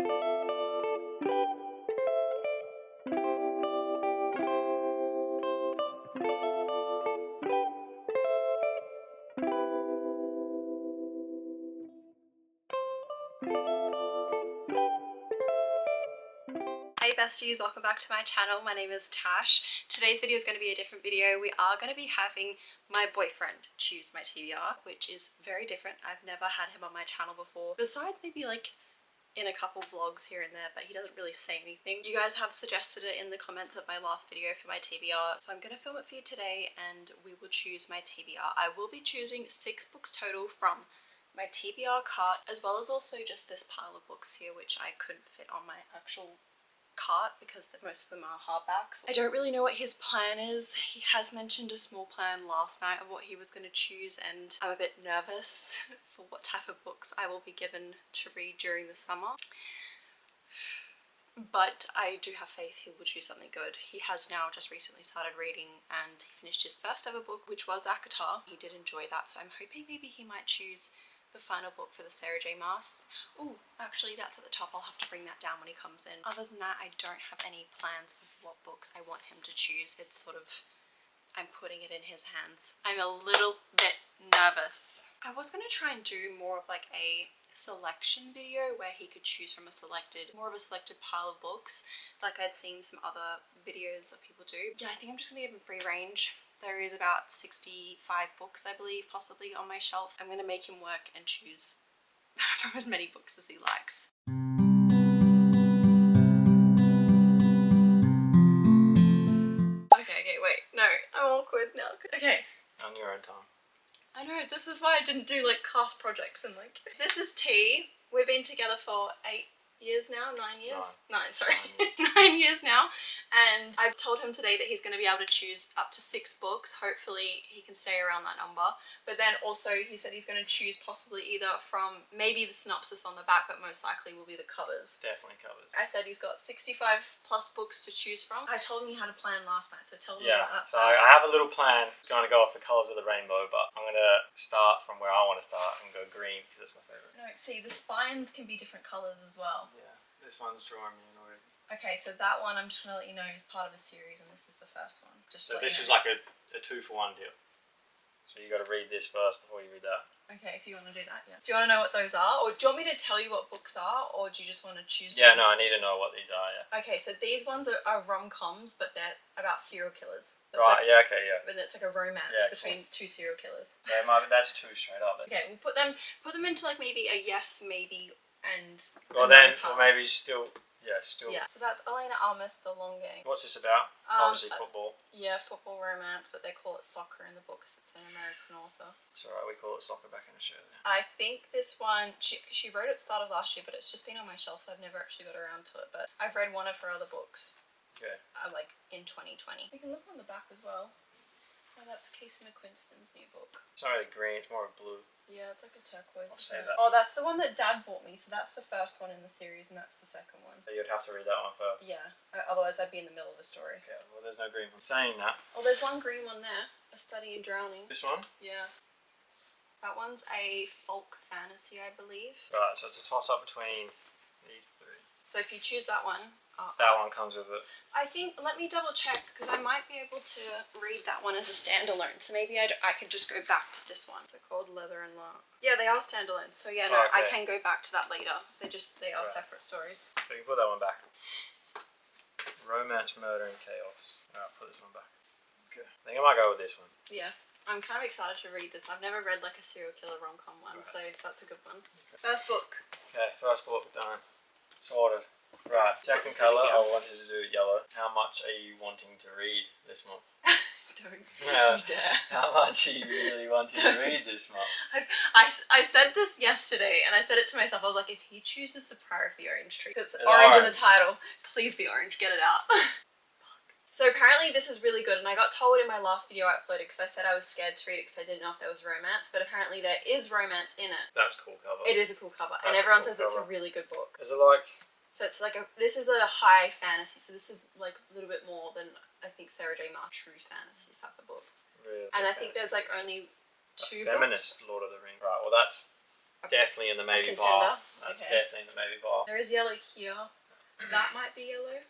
Hey besties, welcome back to my channel. My name is Tash. Today's video is going to be a different video. We are going to be having my boyfriend choose my TBR, which is very different. I've never had him on my channel before, besides maybe like in a couple vlogs here and there, but he doesn't really say anything. You guys have suggested it in the comments of my last video for my TBR, so I'm going to film it for you today and we will choose my TBR. I will be choosing 6 books total from my TBR cart, as well as also just this pile of books here, which I couldn't fit on my actual cart because most of them are hardbacks. I don't really know what his plan is. He has mentioned a small plan last night of what he was going to choose, and I'm a bit nervous for what type of books I will be given to read during the summer. But I do have faith he will choose something good. He has now just recently started reading and he finished his first ever book, which was Akatar. He did enjoy that, so I'm hoping maybe he might choose the final book for the Sarah J Maas. Oh, actually that's at the top. I'll have to bring that down when he comes in. Other than that, I don't have any plans of what books I want him to choose. It's sort of, I'm putting it in his hands. I'm a little bit nervous. I was going to try and do more of like a selection video where he could choose from more of a selected pile of books, like I'd seen some other videos that people do. Yeah, I think I'm just gonna give him free range. There is about 65 books, I believe, possibly on my shelf. I'm gonna make him work and choose from as many books as he likes. Okay, wait, no, I'm awkward now. Okay. On your own time. I know, this is why I didn't do like class projects and like... This is T. We've been together for 8 years now, 9 years? 9, sorry. 9 years now. And I've told him today that he's going to be able to choose up to 6 books. Hopefully he can stay around that number. But then also he said he's going to choose possibly either from maybe the synopsis on the back, but most likely will be the covers. Definitely covers. I said he's got 65 plus books to choose from. I told him he had a plan last night, so tell him about that. So I have a little plan. It's going to go off the colours of the rainbow, but I'm going to start from where I want to start and go green because it's my favourite. No, see, the spines can be different colours as well. Yeah, this one's drawing me in already. Okay, so that one I'm just going to let you know is part of a series, and this is the first one. Just so this is like a 2-for-1 deal. So you got to read this first before you read that. Okay, if you want to do that, yeah. Do you want to know what those are? Or do you want me to tell you what books are? Or do you just want to choose Yeah, them? no, I need to know what these are, yeah. Okay, so these ones are rom-coms, but they're about serial killers. That's Right, like, yeah, okay, yeah. But it's like a romance between 2 serial killers. Yeah, that's 2 straight up. Then. Okay, we'll put them into like maybe a yes, maybe, and... Well then, or maybe still... Yeah, still. Yeah, so that's Elena Almas, The Long Game. What's this about? Obviously football. Yeah, football romance, but they call it soccer in the book because it's an American author. It's alright, we call it soccer back in Australia. I think this one, she wrote it at the start of last year, but it's just been on my shelf, so I've never actually got around to it. But I've read one of her other books. Okay. Like in 2020. We can look on the back as well. Oh, that's Casey McQuiston's new book. It's not really green, it's more of blue. Yeah, it's like a turquoise. I'll say that. Oh, that's the one that Dad bought me, so that's the first one in the series, and that's the second one. So you'd have to read that one first. Yeah, otherwise I'd be in the middle of a story. Okay, well there's no green one. Saying that. Oh, there's one green one there. A Study in Drowning. This one? Yeah. That one's a folk fantasy, I believe. Right, so it's a toss-up between these 3. So if you choose that one... that one comes with it. I think, let me double check, because I might be able to read that one as a standalone. So maybe I could just go back to this one. It's called Leather and Lark. Yeah, they are standalones. So yeah, no, I can go back to that later. They are separate stories. So you can put that one back. Romance, Murder and Chaos. Alright, put this one back. Okay. I think I might go with this one. Yeah. I'm kind of excited to read this. I've never read like a serial killer rom-com one, so that's a good one. Okay. First book. Okay, first book done. Sorted. Right, second colour, I wanted to do yellow. How much are you wanting to read this month? Don't dare. How much are you really wanting to read this month? I said this yesterday, and I said it to myself. I was like, if he chooses The Prayer of the Orange Tree, because it's orange in the title, please be orange, get it out. So apparently this is really good, and I got told in my last video I uploaded because I said I was scared to read it because I didn't know if there was romance, but apparently there is romance in it. That's a cool cover. It is a cool cover, and everyone says it's a really good book. Is it like... So it's like this is a high fantasy, so this is like a little bit more than I think Sarah J Maas true fantasy type of book. Really? And I think there's like only 2 feminist books. Lord of the Rings. Right, well that's definitely in the maybe contender? pile. That's Okay. definitely in the maybe pile. There is yellow here. That might be yellow.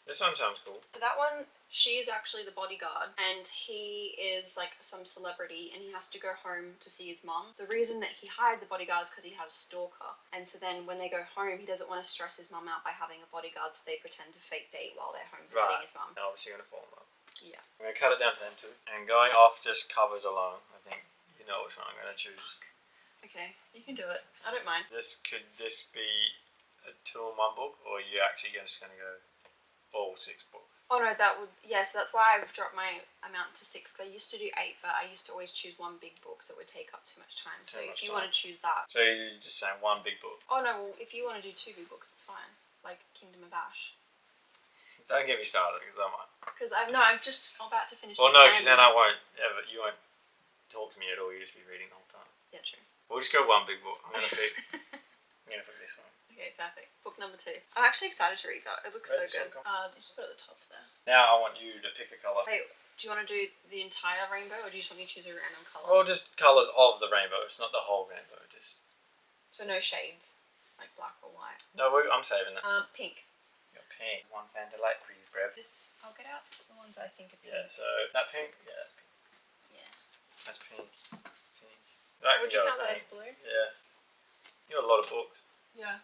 This one sounds cool. So that one, she is actually the bodyguard, and he is like some celebrity, and he has to go home to see his mum. The reason that he hired the bodyguard is because he had a stalker, and so then when they go home, he doesn't want to stress his mum out by having a bodyguard, so they pretend to fake date while they're home visiting his mum. And obviously going to fall in love. Yes. I'm going to cut it down to them too. And going off just covers alone, I think you know which one I'm going to choose. Okay, you can do it. I don't mind. Could this be a 2-in-1 book, or are you actually just going to go all 6 books? Oh no, that would, so that's why I've dropped my amount to 6, because I used to do 8, but I used to always choose one big book, so it would take up too much time. So if you want to choose that. So you're just saying one big book? Oh no, well, if you want to do 2 big books, it's fine. Like Kingdom of Ash. Don't get me started, because I might. Because I'm just about to finish. Well, no, because then you won't talk to me at all. You'll just be reading the whole time. Yeah, true. We'll just go one big book. I'm gonna pick this one. Okay, perfect. Book number 2. I'm actually excited to read that. It looks so good. Just put it at the top there. Now I want you to pick a colour. Wait, do you want to do the entire rainbow, or do you just want me to choose a random colour? Well, just colours of the rainbow. It's not the whole rainbow. Just So no shades, like black or white. no. I'm saving that. Pink. Got pink. One Fanta Light, please, Brev. This, I'll get out the ones I think are pink. Yeah. So that pink. Yeah, that's pink. Yeah. That's pink. Pink. That Would can you go count that with as blue? pink. Yeah. You got a lot of books. Yeah.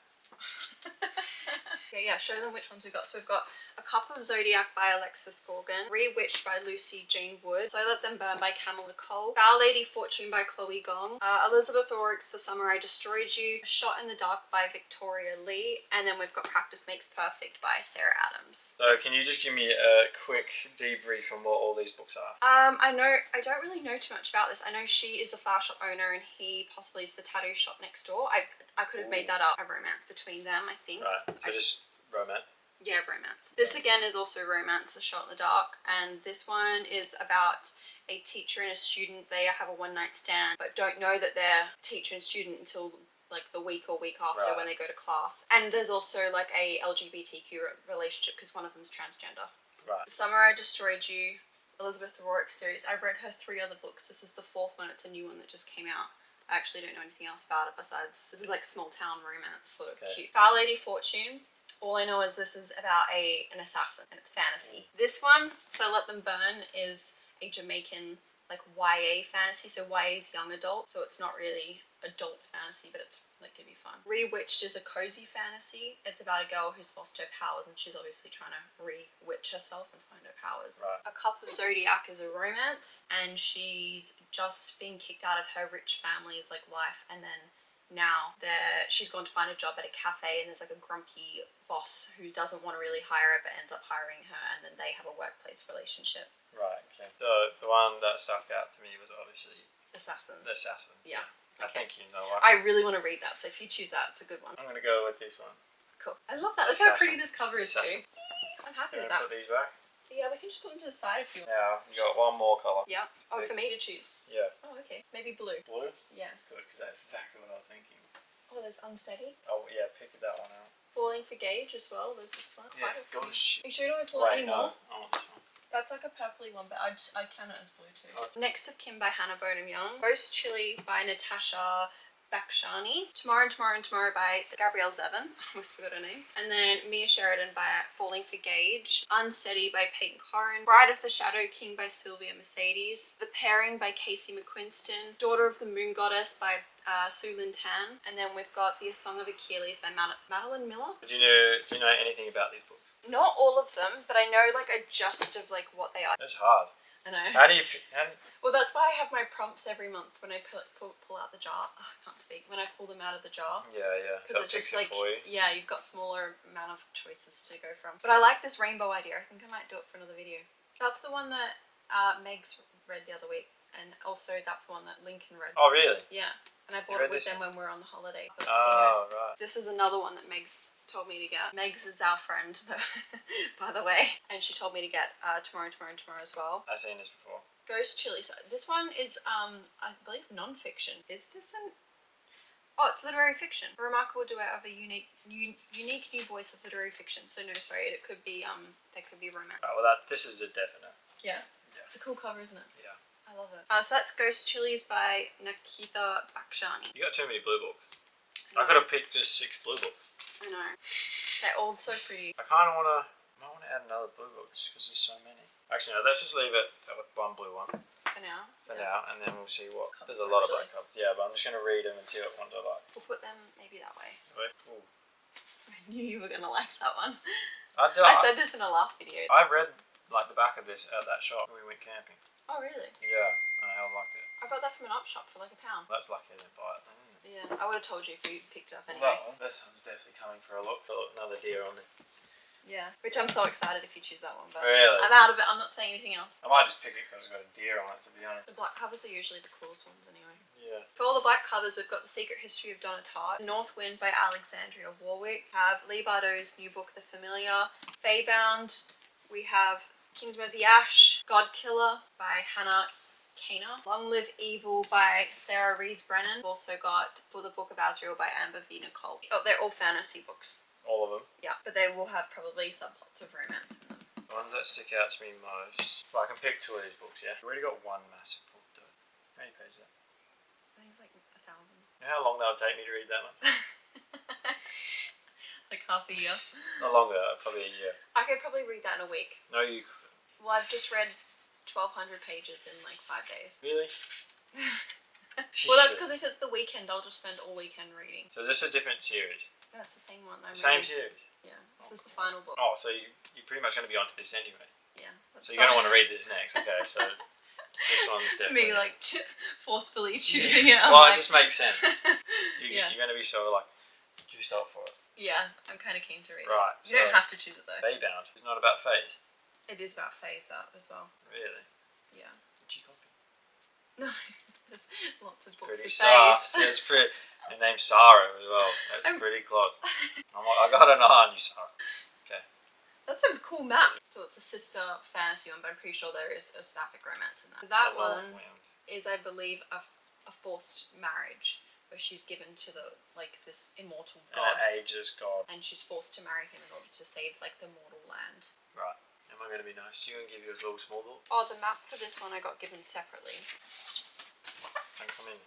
Okay, yeah, show them which ones we've got. So we've got A Cup of Zodiac by Alexis Gorgon, Rewitched by Lucy Jane Wood, So Let Them Burn by Camilla Cole, Foul Lady Fortune by Chloe Gong, Elizabeth Orrick's The Summer I Destroyed You, A Shot in the Dark by Victoria Lee, and then we've got Practice Makes Perfect by Sarah Adams. So can you just give me a quick debrief on what all these books are? I don't really know too much about this. I know she is a flower shop owner and he possibly is the tattoo shop next door. I could have made that up. A romance between them, I think. Right. So just romance. Yeah, romance. This again is also romance, A Shot in the Dark, and this one is about a teacher and a student. They have a one-night stand, but don't know that they're teacher and student until like the week or week after when they go to class. And there's also like a LGBTQ relationship because one of them's transgender. Right. Summer I Destroyed You, Elizabeth Orrick series. I've read her 3 other books. This is the 4th one. It's a new one that just came out. I actually don't know anything else about it besides this is like small town romance, sort of cute. Foul Lady Fortune. All I know is this is about an assassin and it's fantasy. This one, So Let Them Burn, is a Jamaican like YA fantasy. So YA is young adult, so it's not really adult fantasy, but it's like could be fun. Rewitched is a cozy fantasy. It's about a girl who's lost her powers and she's obviously trying to re-witch herself and find her powers. Right. A Cup of Zodiac is a romance, and she's just been kicked out of her rich family's like life, and then now she's gone to find a job at a cafe and there's like a grumpy boss who doesn't want to really hire her but ends up hiring her, and then they have a workplace relationship. Right, okay. So the one that stuck out to me was obviously Assassins. The Assassins. Yeah. I think you know what. I really want to read that, so if you choose that, it's a good one. I'm going to go with this one. Cool. I love that. Look how pretty this cover is too. I'm happy with that. Put these back? Yeah, we can just put them to the side if you want. Yeah, you got one more colour. Yeah. Oh, for me to choose. Yeah. Oh, okay. Maybe blue. Blue? Yeah. Good, because that's exactly what I was thinking. Oh, there's Unsteady. Oh, yeah, pick that one out. Falling for Gauge as well. There's this one. Yeah, gosh. Are you sure you don't want to pull it anymore? No, I want this one. That's like a purpley one, but I count it as blue too. Next of Kin by Hannah Bonham Young. Ghost Chili by Natasha Bakshani. Tomorrow and Tomorrow and Tomorrow by Gabrielle Zevin. I almost forgot her name. And then Mia Sheridan by Falling for Gauge. Unsteady by Peyton Corrin. Bride of the Shadow King by Sylvia Mercedes. The Pairing by Casey McQuiston. Daughter of the Moon Goddess by Sue Lynn Tan. And then we've got The Song of Achilles by Madeline Miller. Do you know anything about these books? Not all of them, but I know like a gist of like what they are. It's hard. I know. How do you... Well, that's why I have my prompts every month when I pull out the jar. Oh, I can't speak. When I pull them out of the jar. Yeah. Because So it just like, for you. yeah, you've got smaller amount of choices to go from. But I like this rainbow idea. I think I might do it for another video. That's the one that Meg's read the other week. And also that's the one that Lincoln read. Oh, really? Yeah. And I bought it with them when we were on the holiday. But, oh, right. This is another one that Meg's told me to get. Meg's is our friend, by the way. And she told me to get Tomorrow and Tomorrow and Tomorrow as well. I've seen this before. Ghost Chili. So this one is, I believe, non-fiction. Is this an... Oh, it's literary fiction. A remarkable duet of a unique new voice of literary fiction. So no, sorry, it could be, there could be romance. Right, well, this is a definite. Yeah? It's a cool cover, isn't it? Yeah. I I love it. So that's Ghost Chilies by Nikita Bakshani. You got too many blue books. I could have picked just 6 blue books. I know. They're all so pretty. I kind of want to. I want to add another blue book just because there's so many. Actually, no. Let's just leave it with one blue one For now. for now, and then we'll see what. Covers, There's a lot actually. of black covers. Yeah, but I'm just gonna read them and see what ones I like. We'll put them maybe that way. Wait. Ooh. I knew you were gonna like that one. I said this in the last video. I read like the back of this at that shop when we went camping. Oh really? Yeah, and I liked it. I got that from an up shop for like £1. That's lucky I didn't buy it. Yeah, I would have told you if you picked it up anyway. That one. This one's definitely coming for a look. Got another deer on it. Yeah, which I'm so excited if you choose that one. But Really? I'm out of it. I'm not saying anything else. I might just pick it because it's got a deer on it, to be honest. The black covers are usually the coolest ones anyway. Yeah. For all the black covers, we've got The Secret History of Donna Tartt, North Wind by Alexandria Warwick, have Lee Bardot's new book, The Familiar, Feybound, we have Kingdom of the Ash, God Killer by Hannah Kana, Long Live Evil by Sarah Rees Brennan. We've also got For the Book of Azrael by Amber V. Nicole. Oh, they're all fantasy books. All of them? Yeah, but they will have probably subplots of romance in them. The ones that stick out to me most. Well, I can pick 2 of these books, yeah? We've already got one massive book, though. How many pages is that? I think it's like 1,000. You know how long that would take me to read that much? Like half a year. Not longer, probably a year. I could probably read that in a week. No, you couldn't. Well, I've just read 1,200 pages in like 5 days. Really? Well, that's because if it's the weekend, I'll just spend all weekend reading. So is this a different series? No, it's the same one. Same series? Yeah, this is the final book. Oh, so you're pretty much going to be onto this anyway. Yeah. So you're going to want to read this next. Okay, so this one's definitely... Me, like, forcefully choosing it. Well, it just makes sense. Yeah. You're going to be so, like, juiced up for it. Yeah, I'm kind of keen to read Right. it. You don't have to choose it, though. Feybound. It's not about fate. It is about phase, that, as well. Really? Yeah. Did you copy? No. There's lots of books Pretty with sus. phase. It's pretty... Her name's Sarah as well. That's pretty close. I got an eye on you, Sarah. Okay. That's a cool map. So it's a sister fantasy one, but I'm pretty sure there is a sapphic romance in that. That one is, I believe, a forced marriage where she's given to the this immortal god, ageless god, and she's forced to marry him in order to save the mortal land. Right. Am I going to be nice to you and give you a little small book? Oh, the map for this one I got given separately. Don't come in.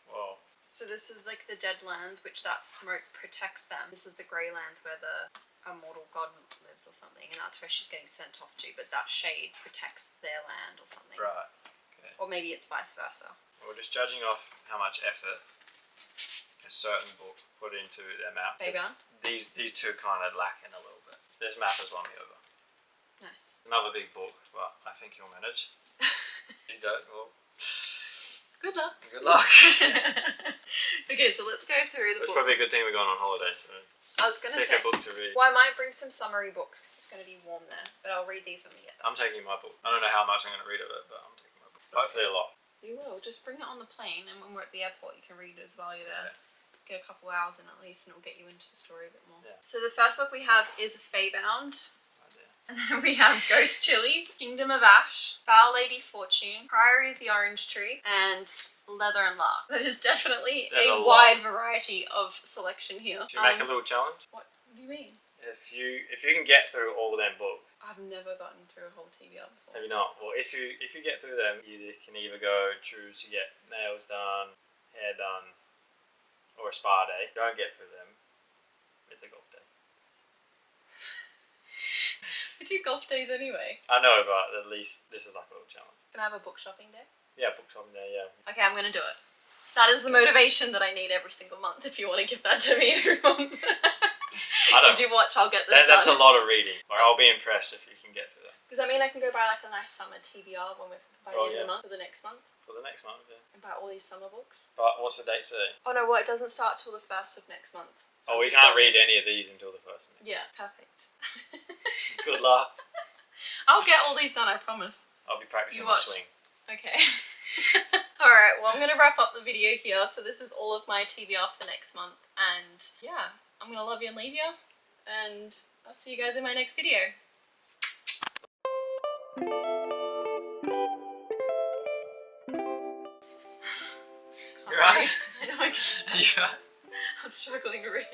Whoa. So this is like the dead land, which that smoke protects them. This is the grey land where the immortal god lives or something, and that's where she's getting sent off to, but that shade protects their land or something. Right. Okay. Or maybe it's vice versa. We're just judging off how much effort a certain book put into their map. Feybound? These 2 kind of lacking a little bit. This map has won me over. Nice. Another big book, but I think you'll manage. You don't? Well... Good luck. Good luck. Okay, so let's go through the books. It's probably a good thing we're going on holiday, so I was going to pick say, a book to read. well, I might bring some summary books because it's going to be warm there, but I'll read these when we get there. I'm taking my book. I don't know how much I'm going to read of it, but I'm taking my book. Hopefully a lot. You will. Just bring it on the plane, and when we're at the airport, you can read it as while you're there. Yeah. Get a couple hours in at least, and it'll get you into the story a bit more. Yeah. So the first book we have is Feybound. Right there. And then we have Ghost Chili, Kingdom of Ash, Foul Lady Fortune, Priory of the Orange Tree, and Leather and Lark. There's definitely There's a a wide variety of selection here. Should we make a little challenge? What do you mean? If you can get through all of them books. I've never gotten through a whole TBR before. Have you not? Well, if you get through them, you can either go choose to get nails done, hair done, or a spa day. Don't get through them. It's a golf day. We do golf days anyway. I know, but at least this is like a little challenge. Can I have a book shopping day? Yeah, book shopping day, yeah. Okay, I'm gonna do it. That is the motivation that I need every single month if you want to give that to me every month. I don't. If you watch, I'll get this done. That's a lot of reading. Like, I'll be impressed if you can get through that. Because I mean, I can go buy like a nice summer TBR when we're by the end of the month for the next month. For the next month, yeah. And buy all these summer books. But what's the date today? Oh no, well it doesn't start till the 1st of next month. So We can't read any of these until the 1st. Yeah, perfect. Good luck. I'll get all these done, I promise. I'll be practicing You my watch. swing. Okay. Alright, well I'm going to wrap up the video here. So this is all of my TBR for next month. And yeah, I'm going to love you and leave you. And I'll see you guys in my next video. You're right. I know I can't. You're right. I'm struggling to read.